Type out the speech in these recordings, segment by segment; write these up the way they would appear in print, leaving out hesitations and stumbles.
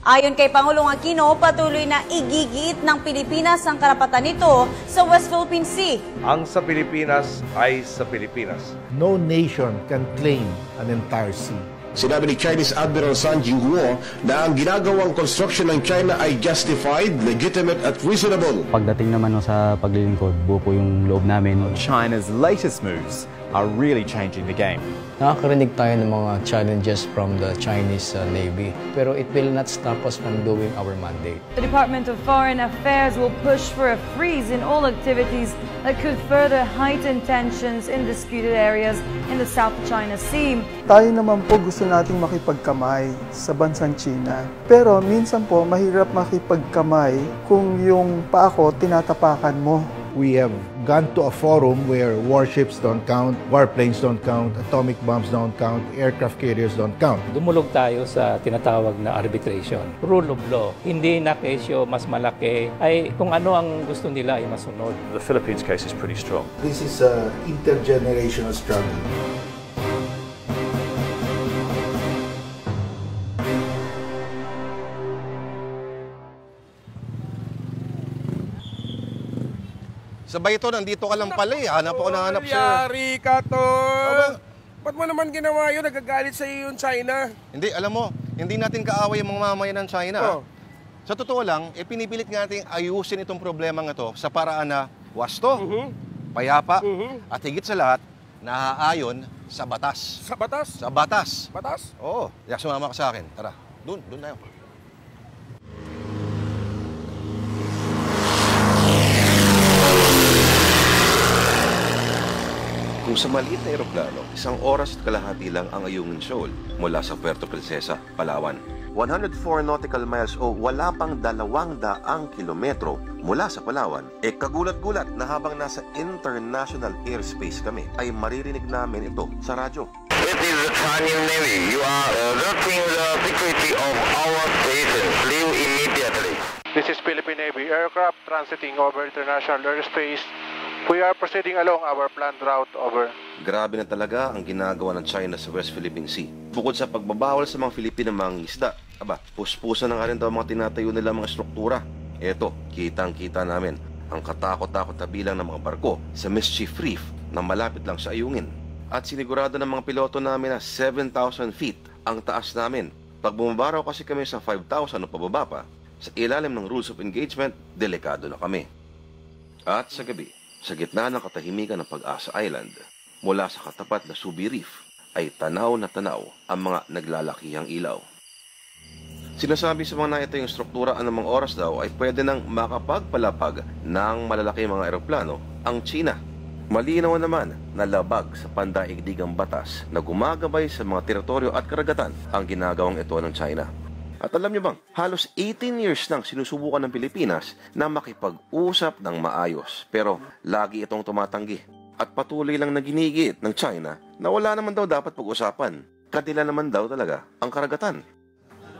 Ayon kay Pangulong Aquino, patuloy na igigiit ng Pilipinas ang karapatan nito sa West Philippine Sea. Ang sa Pilipinas ay sa Pilipinas. No nation can claim an entire sea. Sinabi ni Chinese Admiral Sun Jingguo na ang ginagawang construction ng China ay justified, legitimate at reasonable. Pagdating naman sa paglilingkod, buo po yung loob namin. China's latest moves are really changing the game. Nakakarinig tayo ng mga challenges from the Chinese Navy, pero it will not stop us from doing our mandate. The Department of Foreign Affairs will push for a freeze in all activities that could further heighten tensions in disputed areas in the South China Sea. Tayo naman po gusto nating makipagkamay sa bansang China. Pero minsan po mahirap makipagkamay kung yung paa ko tinatapakan mo. We have gone to a forum where warships don't count, warplanes don't count, atomic bombs don't count, aircraft carriers don't count. Dumulog tayo sa tinatawag na arbitration. Rule of law. Hindi na kesyo mas malaki ay kung ano ang gusto nila ay masunod. The Philippines case is pretty strong. This is an intergenerational struggle. Sabay ito, nandito ka lang pala eh. Hanap ako na hanap sir. Yari ka, tol. Ba't mo naman ginawa yun? Nagagalit sa iyo yung China. Hindi, alam mo, hindi natin kaaway yung mga mamayan ng China. Oh. Sa totoo lang, pinipilit natin ayusin itong problemang ito sa paraan na wasto, payapa, at higit sa lahat, naaayon sa batas. Sa batas? Sa batas. Batas? Oo. Kaya sumama ka sa akin. Tara, doon tayo. Kung sa maliit na eroplano, 1 oras at kalahati lang ang Ayungin Shoal mula sa Puerto Princesa, Palawan. 104 nautical miles o wala pang 200 kilometro mula sa Palawan, kagulat-gulat na habang nasa international airspace kami, ay maririnig namin ito sa radyo. This is the Chinese Navy. You are alerting the security of our station. Leave immediately. This is Philippine Navy aircraft transiting over international airspace. We are proceeding along our planned route over. Grabe na talaga ang ginagawa ng China sa West Philippine Sea. Bukod sa pagbabawal sa mga Filipino mangingisda, puspusan na nga rin daw mga tinatayo nila mga struktura. Eto, kitang-kita namin ang katakot-takot na bilang ng mga barko sa Mischief Reef na malapit lang sa Ayungin. At sinigurado ng mga piloto namin na 7,000 feet ang taas namin. Pag bumabaraw kasi kami sa 5,000 o pababa pa, sa ilalim ng rules of engagement, delikado na kami. At sa gabi, sa gitna ng katahimikan ng Pag-asa Island, mula sa katapat na Subi Reef, ay tanaw na tanaw ang mga naglalakihang ilaw. Sinasabi sa mga naitayong struktura ang mga oras daw ay pwede nang makapagpalapag ng malalaki mga eroplano ang China. Malinaw naman na labag sa pandaigdigang batas na gumagabay sa mga teritoryo at karagatan ang ginagawang ito ng China. At alam niyo bang, halos 18 years nang sinusubukan ng Pilipinas na makipag-usap ng maayos. Pero lagi itong tumatanggi. At patuloy lang na ginigit ng China na wala naman daw dapat pag-usapan. Kanila naman daw talaga ang karagatan.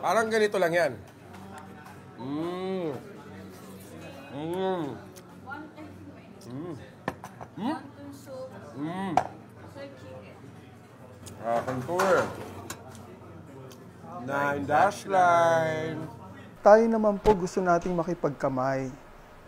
Parang ganito lang yan. Akin to eh. 9-line. Tayo naman po gusto nating makipagkamay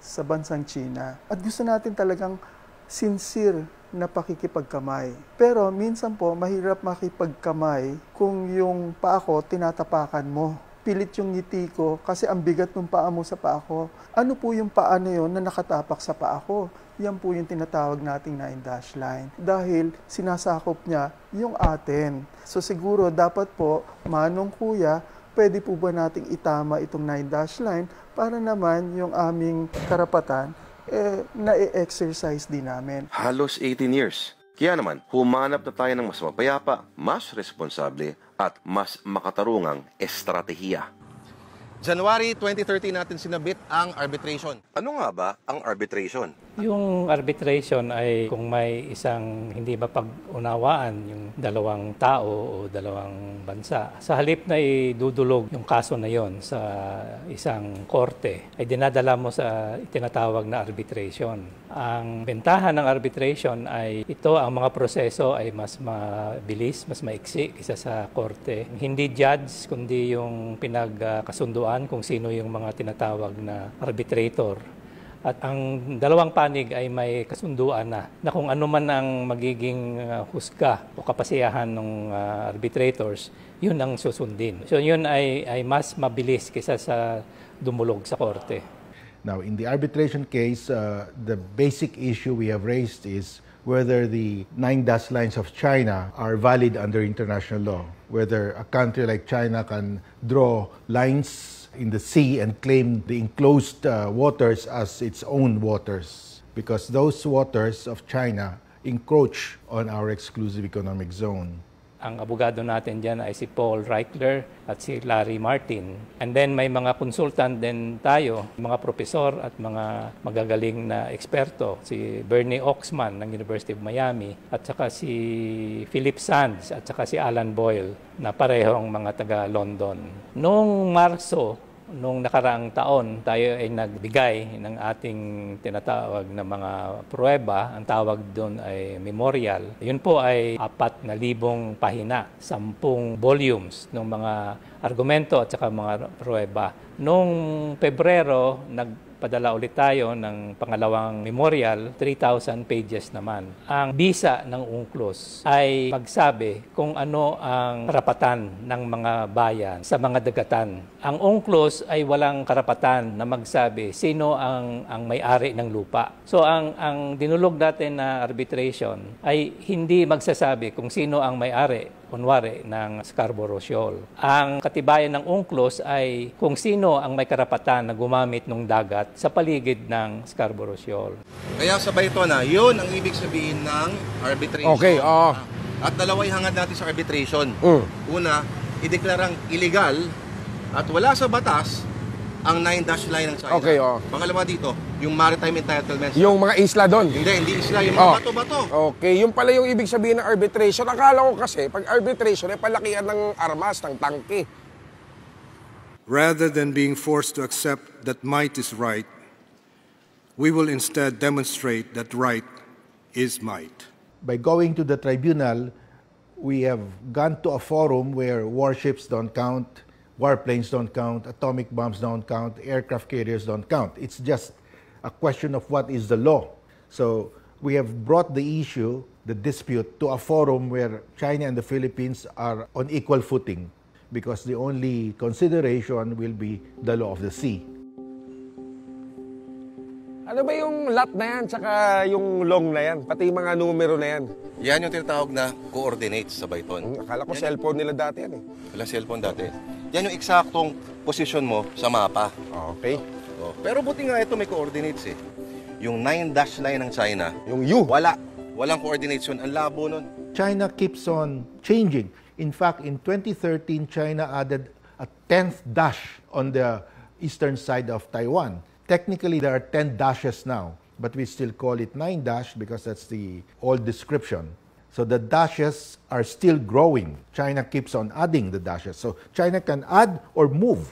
sa bansang China. At gusto natin talagang sincere na pakikipagkamay. Pero minsan po, mahirap makipagkamay kung yung paa ko tinatapakan mo. Pilit yung ngiti ko kasi ang bigat ng paa mo sa paa ko. Ano po yung paa na yun na nakatapak sa paa ko? Yan po yung tinatawag nating 9-line. Dahil sinasakop niya yung atin. So siguro dapat po, manong kuya, pwede po ba nating itama itong 9-line para naman yung aming karapatan na-exercise din namin. Halos 18 years. Kaya naman, humanap na tayo ng mas mapayapa, mas responsable at mas makatarungang estratehiya. January 2013 natin sinabit ang arbitration. Ano nga ba ang arbitration? Yung arbitration ay kung may isang hindi mapag-unawaan yung dalawang tao o dalawang bansa. Sa halip na idudulog yung kaso na yon sa isang korte, ay dinadala mo sa tinatawag na arbitration. Ang bentahan ng arbitration ay ito, ang mga proseso ay mas mabilis, mas maiksi kaysa sa korte. Hindi judge, kundi yung pinagkasunduan kung sino yung mga tinatawag na arbitrator. At ang dalawang panig ay may kasunduan na kung ano man ang magiging husga o kapasiyahan ng arbitrators, yun ang susundin. So yun ay mas mabilis kaysa sa dumulog sa korte. Now, in the arbitration case, the basic issue we have raised is whether the 9 dash lines of China are valid under international law, whether a country like China can draw lines in the sea and claim the enclosed waters as its own waters, because those waters of China encroach on our exclusive economic zone. Ang abogado natin dyan ay si Paul Reichler at si Larry Martin. And then may mga consultant din tayo, mga profesor at mga magagaling na eksperto. Si Bernie Oxman ng University of Miami at saka si Philip Sands at saka si Alan Boyle na parehong mga taga-London. Noong Marso, nung nakaraang taon, tayo ay nagbigay ng ating tinatawag na mga pruweba. Ang tawag doon ay memorial. Yun po ay 4,000 pahina, 10 volumes ng mga argumento at saka mga pruweba. Noong Pebrero, nagpadala ulit tayo ng pangalawang memorial, 3,000 pages naman. Ang bisa ng UNCLOS ay magsabi kung ano ang karapatan ng mga bayan sa mga dagatan. Ang UNCLOS ay walang karapatan na magsabi sino ang may-ari ng lupa. So ang dinulog natin na arbitration ay hindi magsasabi kung sino ang may-ari, kunwari, ng Scarborough Shoal. Ang katibayan ng UNCLOS ay kung sino ang may karapatan na gumamit ng dagat sa paligid ng Scarborough Shoal. Kaya sabay ito na, yun ang ibig sabihin ng arbitration. Okay, At dalawa hangad natin sa arbitration. Una, ideklarang illegal at wala sa batas ang 9 dash line ng China. Okay, Pangalawa dito, yung maritime entitlements. Yung mga isla doon? Hindi isla, yung mga bato-bato. Okay, yung pala yung ibig sabihin ng arbitration. Akala ko kasi, pag arbitration ay palakihan ng armas, ng tangke. Rather than being forced to accept that might is right, we will instead demonstrate that right is might. By going to the tribunal, we have gone to a forum where warships don't count, warplanes don't count, atomic bombs don't count, aircraft carriers don't count. It's just a question of what is the law. So we have brought the issue, the dispute, to a forum where China and the Philippines are on equal footing, because the only consideration will be the law of the sea. Ano ba yung lot na yan, tsaka yung long na yan, pati yung mga numero na yan? Yan yung tinatawag na coordinates sa Bayton. Akala ko cellphone nila dati yan eh. Wala cellphone dati. Yan yung eksaktong position mo sa mapa. Okay. Pero buti nga ito may coordinates eh. Yung 9 dash line ng China, yung U, walang coordinates yun. Ang labo nun. China keeps on changing. In fact, in 2013, China added a 10th dash on the eastern side of Taiwan. Technically, there are 10 dashes now, but we still call it 9 dash because that's the old description. So the dashes are still growing. China keeps on adding the dashes. So China can add or move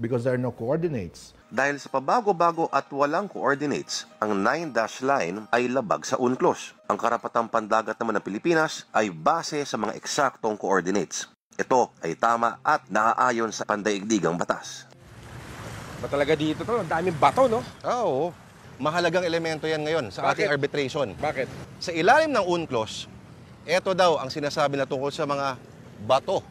because there are no coordinates. Dahil sa pabago-bago at walang coordinates, ang 9 dash line ay labag sa UNCLOS. Ang karapatang pandagat naman ng Pilipinas ay base sa mga eksaktong coordinates. Ito ay tama at naaayon sa pandaigdigang batas. Ba talaga dito to? Ang daming bato, no? Oo. Mahalagang elemento yan ngayon sa ating arbitration. Bakit? Sa ilalim ng UNCLOS, ito daw ang sinasabi na tungkol sa mga bato.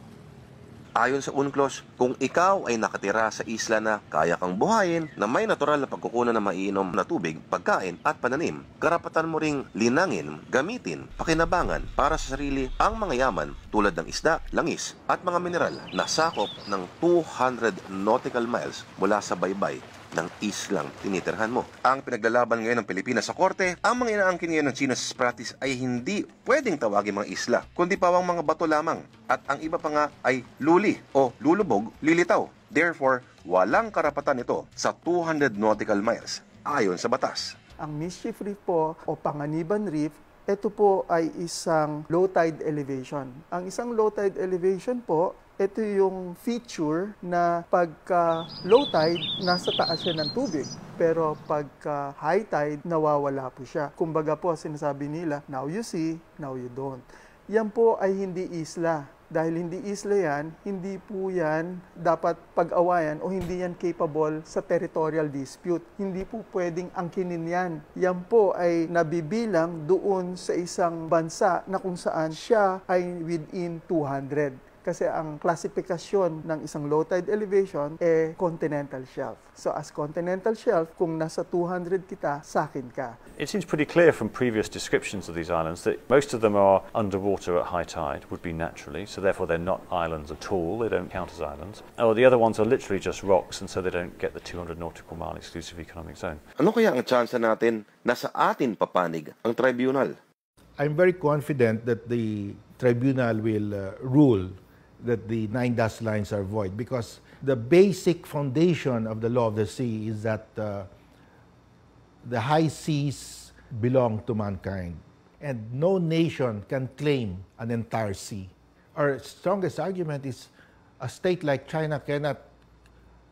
Ayon sa UNCLOS, kung ikaw ay nakatira sa isla na kaya kang buhayin na may natural na pagkukunan ng maiinom na tubig, pagkain at pananim, karapatan mo ring linangin, gamitin, pakinabangan para sa sarili ang mga yaman tulad ng isda, langis at mga mineral na sakop ng 200 nautical miles mula sa baybay ng islang tinitirhan mo. Ang pinaglalaban ngayon ng Pilipinas sa korte, ang mga inaangkin ngayon ng China sa practice ay hindi pwedeng tawagin mga isla, kundi pawang mga bato lamang. At ang iba pa nga ay luli o lulubog, lilitaw. Therefore, walang karapatan ito sa 200 nautical miles ayon sa batas. Ang Mischief Reef po o Panganiban Reef, ito po ay isang low tide elevation. Ang isang low tide elevation po, ito yung feature na pagka low tide, nasa taas siya ng tubig. Pero pagka high tide, nawawala po siya. Kumbaga po, sinasabi nila, now you see, now you don't. Yan po ay hindi isla. Dahil hindi isla yan, hindi po yan dapat pag-awayan o hindi yan capable sa territorial dispute. Hindi po pwedeng angkinin yan. Yan po ay nabibilang doon sa isang bansa na kung saan siya ay within 200. Kasi ang klasifikasyon ng isang low tide elevation continental shelf. So as continental shelf, kung nasa 200 kita, sakin ka. It seems pretty clear from previous descriptions of these islands that most of them are underwater at high tide, would be naturally, so therefore they're not islands at all, they don't count as islands. Or the other ones are literally just rocks, and so they don't get the 200 nautical mile exclusive economic zone. Ano kaya ang tsansa natin na sa atin papanig ang tribunal? I'm very confident that the tribunal will rule that the 9 dash lines are void, because the basic foundation of the law of the sea is that the high seas belong to mankind, and no nation can claim an entire sea. Our strongest argument is a state like China cannot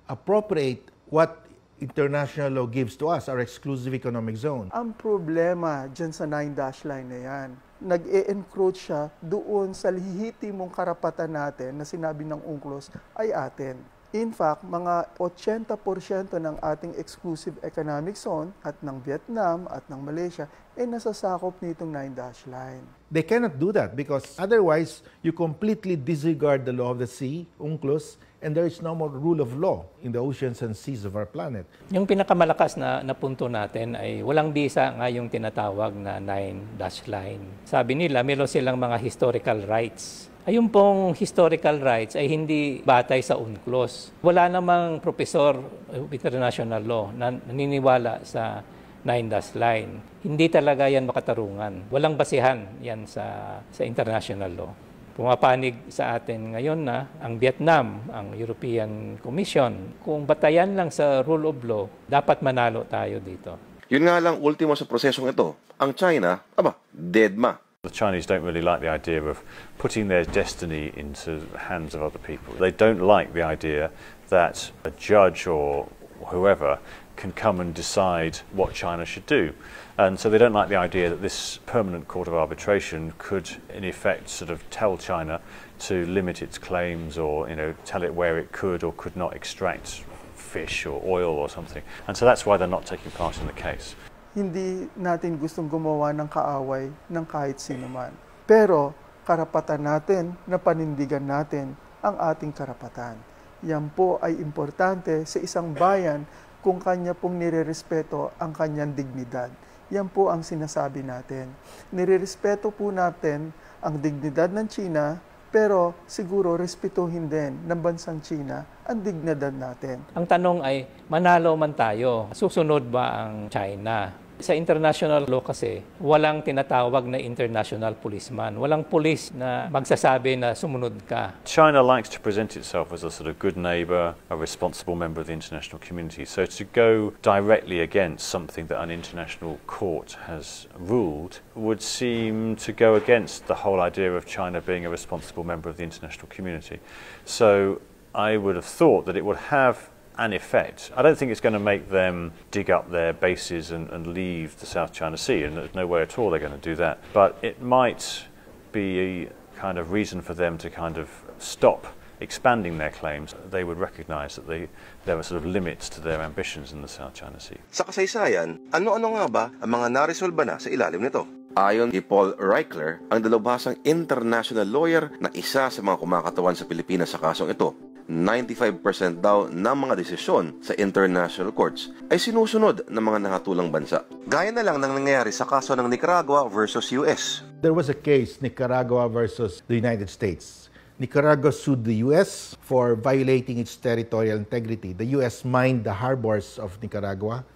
appropriate what international law gives to us, our exclusive economic zone. Ang problema dyan sa 9 dash line na yan, nag-e-encroach siya doon sa lehitimong karapatan natin na sinabi ng UNCLOS ay atin. In fact, mga 80% ng ating exclusive economic zone at ng Vietnam at ng Malaysia ay nasasakop nitong 9 dash line. They cannot do that because otherwise you completely disregard the law of the sea, UNCLOS, and there is no more rule of law in the oceans and seas of our planet. Yung pinakamalakas na punto natin ay walang bisa nga yung tinatawag na 9 dash line. Sabi nila, meron silang mga historical rights. Ayun pong historical rights ay hindi batay sa UNCLOS. Wala namang professor of international law na naniniwala sa 9 dash line. Hindi talaga yan makatarungan. Walang basihan yan sa international law. Pumapanig sa atin ngayon na ang Vietnam, ang European Commission, kung batayan lang sa rule of law, dapat manalo tayo dito. Yun nga lang ultimo sa prosesong ito. Ang China, deadma. The Chinese don't really like the idea of putting their destiny into the hands of other people. They don't like the idea that a judge or whoever can come and decide what China should do. And so they don't like the idea that this permanent court of arbitration could, in effect, sort of tell China to limit its claims or, tell it where it could or could not extract fish or oil or something. And so that's why they're not taking part in the case. Hindi natin gustong gumawa ng kaaway ng kahit sino man. Pero karapatan natin na panindigan natin ang ating karapatan. Yan po ay importante sa isang bayan kung kanya pong nirerespeto ang kanyang dignidad. Yan po ang sinasabi natin. Nirerespeto po natin ang dignidad ng China, pero siguro respetuhin din ng bansang China ang dignidad natin. Ang tanong ay, manalo man tayo, susunod ba ang China? Sa international law kasi, walang tinatawag na international policeman. Walang police na magsasabi na sumunod ka. China likes to present itself as a sort of good neighbor, a responsible member of the international community. So to go directly against something that an international court has ruled would seem to go against the whole idea of China being a responsible member of the international community. So I would have thought that it would have an effect. I don't think it's going to make them dig up their bases and leave the South China Sea, and there's no way at all they're going to do that. But it might be a kind of reason for them to kind of stop expanding their claims. They would recognize that there were sort of limits to their ambitions in the South China Sea. Sa kasaysayan, ano-ano nga ba ang mga naresolba na sa ilalim nito? Ayon kay Paul Reichler, ang dalawbasang international lawyer na isa sa mga kumakatawan sa Pilipinas sa kasong ito, 95% daw ng mga desisyon sa international courts ay sinusunod ng mga nakatulang bansa. Gaya na lang ng nangyayari sa kaso ng Nicaragua versus US. There was a case, Nicaragua versus the United States. Nicaragua sued the US for violating its territorial integrity. The US mined the harbors of Nicaragua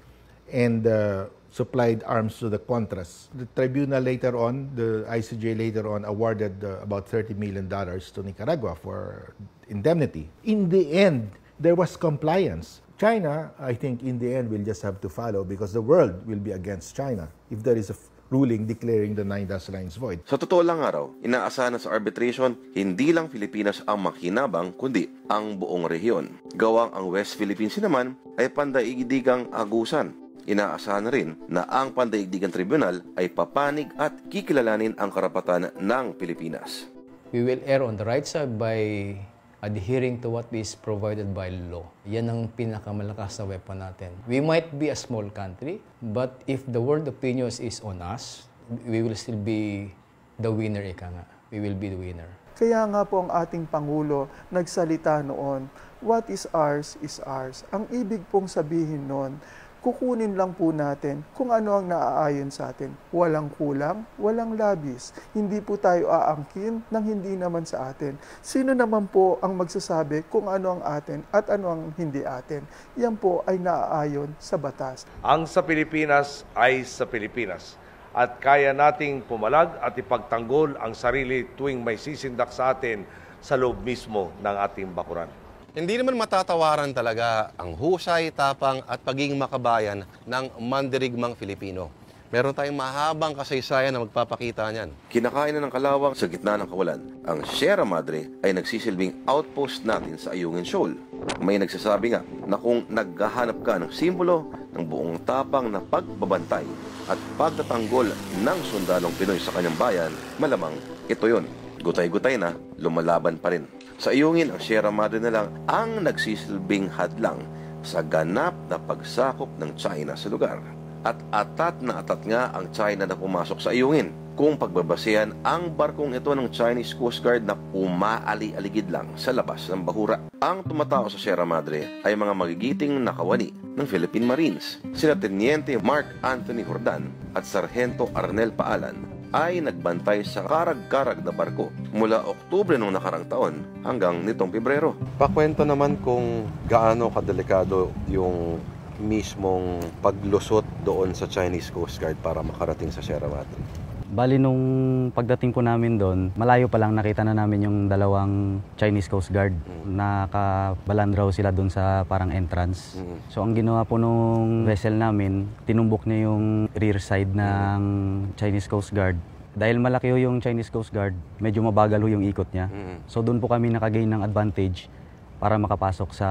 and supplied arms to the Contras. The tribunal later on, the ICJ later on, awarded about $30 million to Nicaragua for indemnity. In the end, there was compliance. China, I think in the end, will just have to follow because the world will be against China if there is a ruling declaring the 9 dash lines void. Sa totoo lang araw, inaasahan na sa arbitration, hindi lang Pilipinas ang makinabang, kundi ang buong rehiyon. Gawang ang West Philippine Sea naman ay pandaigdigang agusan. Inaasahan na rin na ang Pandaigdigang Tribunal ay papanig at kikilalanin ang karapatan ng Pilipinas. We will err on the right side by adhering to what is provided by law. Yan ang pinakamalakas na weapon natin. We might be a small country, but if the world opinion is on us, we will still be the winner, ika nga. We will be the winner. Kaya nga po ang ating Pangulo nagsalita noon, what is ours is ours. Ang ibig pong sabihin noon, kukunin lang po natin kung ano ang naaayon sa atin. Walang kulang, walang labis. Hindi po tayo aangkin ng hindi naman sa atin. Sino naman po ang magsasabi kung ano ang atin at ano ang hindi atin? Yan po ay naaayon sa batas. Ang sa Pilipinas ay sa Pilipinas. At kaya nating pumalag at ipagtanggol ang sarili tuwing may sisindak sa atin sa loob mismo ng ating bakuran. Hindi naman matatawaran talaga ang husay, tapang at pagiging makabayan ng mandirigmang Filipino. Meron tayong mahabang kasaysayan na magpapakita niyan. Kinakain na ng kalawang sa gitna ng kawalan. Ang Sierra Madre ay nagsisilbing outpost natin sa Ayungin Shoal. May nagsasabi nga na kung naghahanap ka ng simbolo ng buong tapang na pagbabantay at pagtatanggol ng sundalong Pinoy sa kanyang bayan, malamang ito yon. Gutay-gutay na, lumalaban pa rin. Sa Ayungin, ang Sierra Madre na lang ang nagsisilbing hadlang sa ganap na pagsakop ng China sa lugar. At atat na atat nga ang China na pumasok sa Ayungin kung pagbabasehan ang barkong ito ng Chinese Coast Guard na umaali-aligid lang sa labas ng bahura. Ang tumatao sa Sierra Madre ay mga magigiting nakawani ng Philippine Marines. Sina Teniente Mark Anthony Jordan at Sargento Arnel Paalan ay nagbantay sa karag-karag na barko mula Oktubre noong nakarang taon hanggang nitong Pebrero. Pakwento naman kung gaano kadelikado yung mismong paglusot doon sa Chinese Coast Guard para makarating sa Sierra Madre. Bali nung pagdating po namin doon, malayo pa lang nakita na namin yung dalawang Chinese Coast Guard. Nakabalandraw sila doon sa parang entrance. So ang ginawa po nung vessel namin, tinumbok niya yung rear side ng Chinese Coast Guard. Dahil malaki yung Chinese Coast Guard, medyo mabagal yung ikot niya. So doon po kami nakagain ng advantage para makapasok sa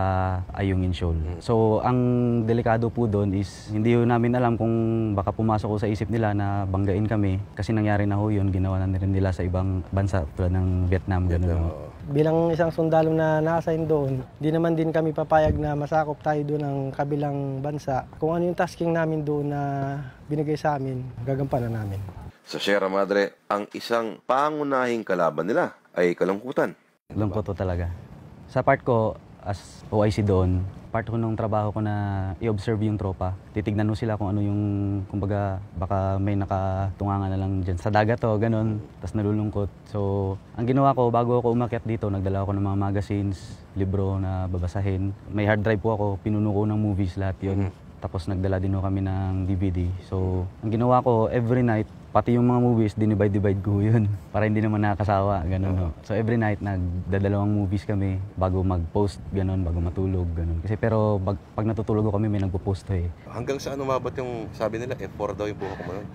Ayungin Shoal. So, ang delikado po doon is hindi namin alam kung baka pumasok ko sa isip nila na banggain kami kasi nangyari na ho yun, ginawa na rin nila sa ibang bansa tulad ng Vietnam. Ganun. Bilang isang sundalo na naka-assign doon, di naman din kami papayag na masakop tayo doon ng kabilang bansa. Kung ano yung tasking namin doon na binigay sa amin, gagampanan namin. Sa Sierra Madre, ang isang pangunahing kalaban nila ay kalungkutan. Lungkot po talaga. Sa part ko, as OIC doon, part ko nung trabaho ko na i-observe yung tropa. Titignan mo sila kung ano yung, kumbaga, baka may nakatungangan na lang dyan sa dagat o ganun, tas nalulungkot. So, ang ginawa ko, bago ako umakyat dito, nagdala ako ng mga magazines, libro na babasahin. May hard drive po ako, pinuno ko ng movies lahat yun. Tapos nagdala din kami ng DVD. So, ang ginawa ko, every night, pati yung mga movies, dinivide ko yun. Para hindi naman nakakasawa, ganun. No? So, every night, nagdadalawang movies kami bago mag-post, ganun, bago matulog, ganun. Kasi pero, pag natutulog kami, may nagpo-post eh. Hanggang saan umabot yung, sabi nila, F4 daw yung buhok mo nun?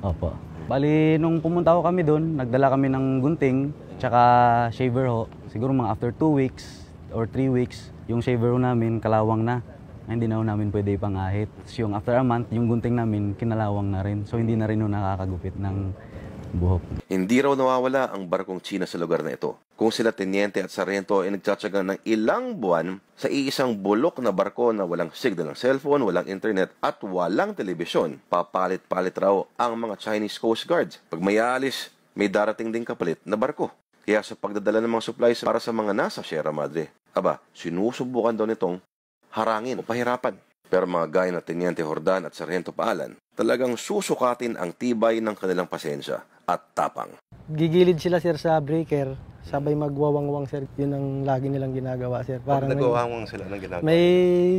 Opo. Bali, nung pumunta ko kami doon, nagdala kami ng gunting, tsaka shaver ho. Siguro mga after 2 weeks or 3 weeks, yung shaver ho namin, kalawang na. Hindi na namin pwede ipangahit. So, yung after a month, yung gunting namin, kinalawang na rin. So, hindi na rin nakakagupit ng buhok. Hindi raw nawawala ang barkong China sa lugar na ito. Kung sila Teniente at Sargento ay nagtsatsaga ng ilang buwan sa iisang bulok na barko na walang signal ng cellphone, walang internet at walang telebisyon, papalit-palit raw ang mga Chinese Coast Guards. Pag may aalis, may darating ding kapalit na barko. Kaya sa pagdadala ng mga supplies para sa mga nasa Sierra Madre, sinusubukan daw nitong harangin o pahirapan. Pero mga gaya na Teniente Jordan at Sargento Paalan, talagang susukatin ang tibay ng kanilang pasensya at tapang. Gigilid sila, sir, sa breaker. Sabay magwawangwang, sir. Yun ang lagi nilang ginagawa, sir. Parang nagwawangwang sila ng ginagawa? May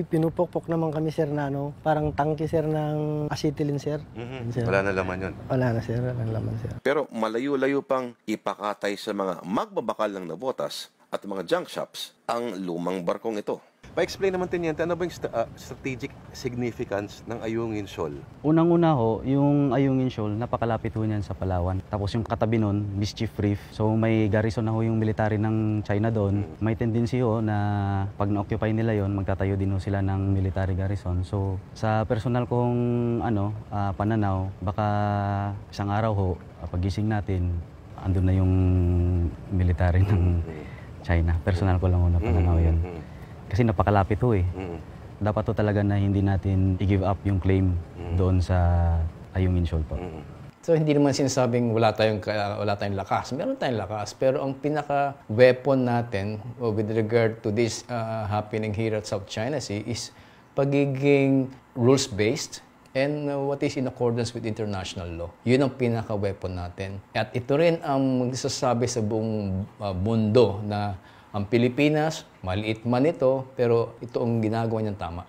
pinupokpok naman kami, sir, na parang tangke, sir, ng acetylene, sir. Sir. Wala na laman yun? Wala na, sir. Walang laman, sir. Pero malayo-layo pang ipakatay sa mga magbabakal ng nabotas at mga junk shops ang lumang barkong ito. Pa-explain naman, Teniente, ano ba yung strategic significance ng Ayungin Shoal? Unang-una ho, yung Ayungin Shoal, napakalapit ho niyan sa Palawan. Tapos yung katabi nun, Mischief Reef. So may garrison na ho yung military ng China doon. May tendency ho na pag na-occupy nila yon, magtatayo din ho sila ng military garrison. So sa personal kong pananaw, baka isang araw ho, pagising natin, andun na yung military ng China. Personal ko lang ho na pananaw yun. Kasi napakalapit ho eh. Dapat ho talaga na hindi natin i-give up yung claim doon sa Ayungin Shoal po. So hindi naman sinasabing wala tayong lakas. Meron tayong lakas. Pero ang pinaka-weapon natin with regard to this happening here at South China Sea is pagiging rules-based and what is in accordance with international law. Yun ang pinaka-weapon natin. At ito rin ang magsasabi sa buong mundo na ang Pilipinas, maliit man ito, pero ito ang ginagawa niyang tama.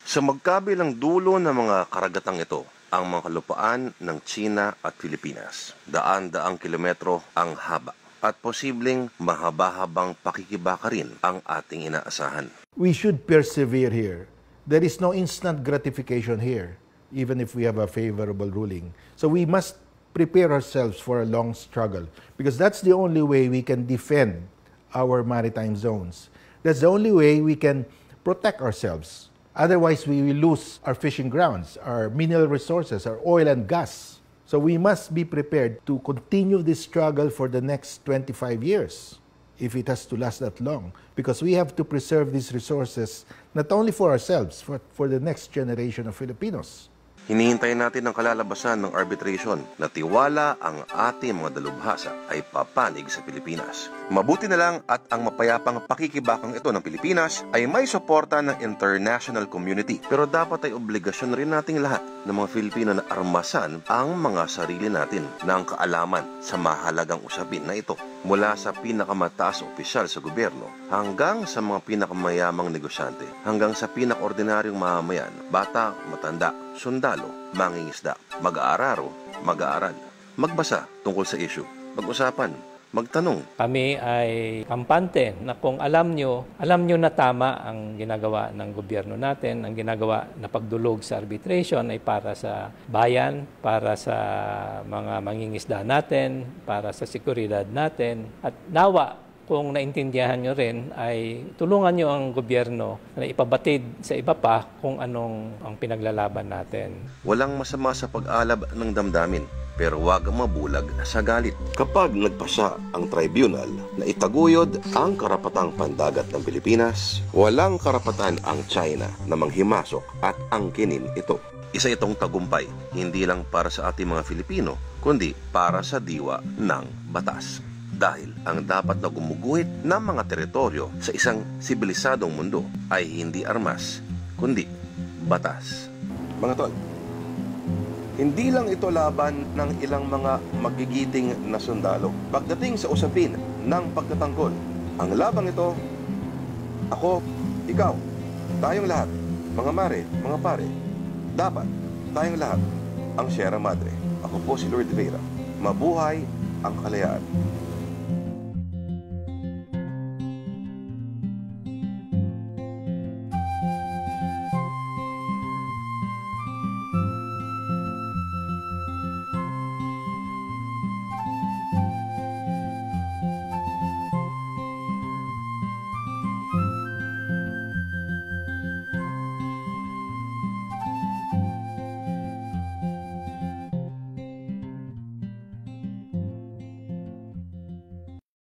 Sa magkabilang dulo ng mga karagatang ito, ang mga kalupaan ng China at Pilipinas. Daan-daang kilometro ang haba at posibleng mahaba-habang pakikibaka rin ang ating inaasahan. We should persevere here. There is no instant gratification here, even if we have a favorable ruling. So we must prepare ourselves for a long struggle because that's the only way we can defend our maritime zones. That's the only way we can protect ourselves. Otherwise, we will lose our fishing grounds, our mineral resources, our oil and gas. So we must be prepared to continue this struggle for the next 25 years, if it has to last that long. Because we have to preserve these resources not only for ourselves, but for the next generation of Filipinos. Hinihintay natin ang kalalabasan ng arbitration na tiwala ang ating mga dalubhasa ay papanig sa Pilipinas. Mabuti na lang at ang mapayapang pakikibakang ito ng Pilipinas ay may suporta ng international community. Pero dapat ay obligasyon rin nating lahat ng mga Filipino na armasan ang mga sarili natin ng kaalaman sa mahalagang usapin na ito. Mula sa pinakamataas opisyal sa gobyerno hanggang sa mga pinakamayamang negosyante, hanggang sa pinakaordinaryong mamamayan, bata, matanda, sundalo, mangingisda, mag-aararo, mag-aaral, magbasa tungkol sa issue, mag-usapan, magtanong. Kami ay kampante na kung alam nyo na tama ang ginagawa ng gobyerno natin, ang ginagawa na pagdulog sa arbitration ay para sa bayan, para sa mga mangingisda natin, para sa seguridad natin. At nawa, kung naintindihan nyo rin, ay tulungan nyo ang gobyerno na ipabatid sa iba pa kung anong ang pinaglalaban natin. Walang masama sa pag-alab ng damdamin, pero huwag mabulag sa galit. Kapag nagpasya ang tribunal na itaguyod ang karapatang pandagat ng Pilipinas, walang karapatan ang China na manghimasok at angkinin ito. Isa itong tagumpay, hindi lang para sa ating mga Filipino, kundi para sa diwa ng batas. Dahil ang dapat na gumuguhit ng mga teritoryo sa isang sibilisadong mundo ay hindi armas, kundi batas. Mga tol, hindi lang ito laban ng ilang mga magigiting na sundalo. Pagdating sa usapin ng pagtatanggol, ang labang ito, ako, ikaw, tayong lahat, mga mare, mga pare, dapat tayong lahat ang Sierra Madre. Ako po si Lord Vera. Mabuhay ang kalayaan.